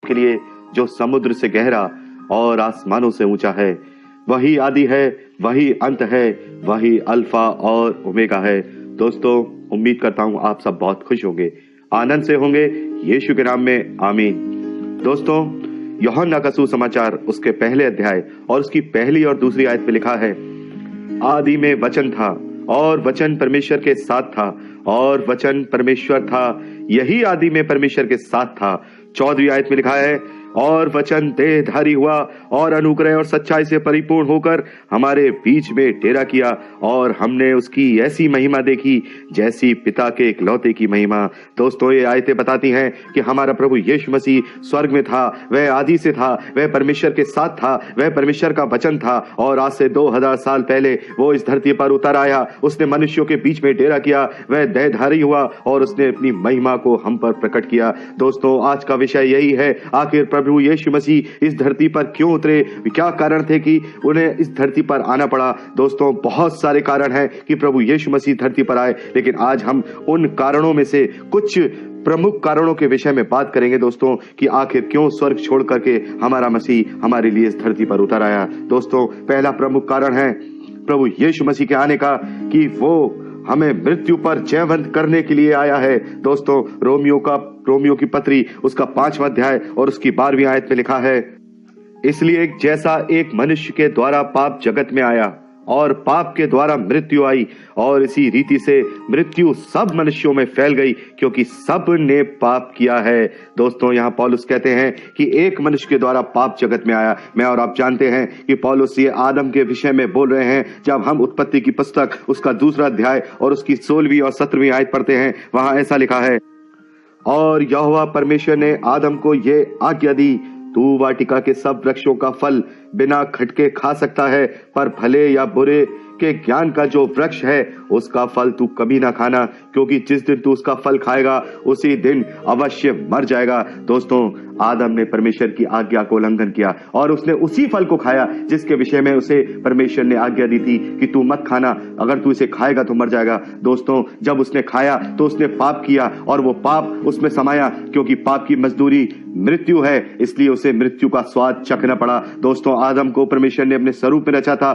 के लिए जो समुद्र से गहरा और आसमानों से ऊंचा है। वही आदि है, वही अंत है, वही अल्फा और ओमेगा है। दोस्तों, उम्मीद करता हूं आप सब बहुत खुश होंगे, आनंद से होंगे। यीशु के नाम में आमीन। दोस्तों, यूहन्ना का सुसमाचार उसके पहले अध्याय और उसकी पहली और दूसरी आयत में लिखा है, आदि में वचन था और वचन परमेश्वर के साथ था और वचन परमेश्वर था। यही आदि में परमेश्वर के साथ था। 14वीं आयत में लिखा है, और वचन देहधारी हुआ और अनुग्रह और सच्चाई से परिपूर्ण होकर हमारे बीच में डेरा किया और हमने उसकी ऐसी महिमा देखी जैसी पिता के इकलौते की महिमा। दोस्तों, ये आयतें बताती हैं कि हमारा प्रभु यीशु मसीह स्वर्ग में था, वह आदि से था, वह परमेश्वर के साथ था, वह परमेश्वर का वचन था और आज से 2000 साल पहले वो इस धरती पर उतर आया। उसने मनुष्यों के बीच में डेरा किया, वह देहधारी हुआ और उसने अपनी महिमा को हम पर प्रकट किया। दोस्तों, आज का विषय यही है, आखिर प्रभु यीशु मसीह इस धरती पर क्यों उतरे, क्या कारण थे कि उन्हें इस धरती पर आना पड़ा। दोस्तों, बहुत सारे कारण हैं कि प्रभु यीशु मसीह धरती पर आए, लेकिन आज हम उन कारणों में से कुछ प्रमुख कारणों के विषय में बात करेंगे दोस्तों, कि आखिर क्यों स्वर्ग छोड़ करके हमारा मसीह हमारे लिए इस धरती पर उतर आया। दोस्तों, पहला प्रमुख कारण है प्रभु यीशु मसीह के आने का, कि वो हमें मृत्यु पर जयवंत करने के लिए आया है। दोस्तों, रोमियो की पत्री उसका 5वां अध्याय और उसकी 12वीं आयत में लिखा है, इसलिए जैसा एक मनुष्य के द्वारा पाप जगत में आया और पाप के द्वारा मृत्यु आई, और इसी रीति से मृत्यु सब मनुष्यों में फैल गई, क्योंकि सब ने पाप किया है। दोस्तों, यहाँ पौलुस कहते हैं कि एक मनुष्य के द्वारा पाप जगत में आया। मैं और आप जानते हैं कि पौलुस ये आदम के विषय में बोल रहे हैं। जब हम उत्पत्ति की पुस्तक उसका 2वां अध्याय और उसकी 16वीं और 17वीं आयत पढ़ते हैं, वहां ऐसा लिखा है, और यहोवा परमेश्वर ने आदम को ये आज्ञा दी, तू वाटिका के सब वृक्षों का फल बिना खटके खा सकता है, पर भले या बुरे के ज्ञान का जो वृक्ष है उसका फल तू कभी ना खाना, क्योंकि जिस दिन तू उसका फल खाएगा उसी दिन अवश्य मर जाएगा। दोस्तों, आदम ने परमेश्वर की आज्ञा को उल्लंघन किया और उसने उसी फल को खाया जिसके विषय में उसे परमेश्वर ने आज्ञा दी थी कि तू मत खाना, अगर तू इसे खाएगा तो मर जाएगा। दोस्तों, जब उसने खाया तो उसने पाप किया और वो पाप उसमें समाया, क्योंकि पाप की मजदूरी मृत्यु है, इसलिए उसे मृत्यु का स्वाद चखना पड़ा। दोस्तों, आदम को परमेश्वर ने अपने स्वरूप में रचा था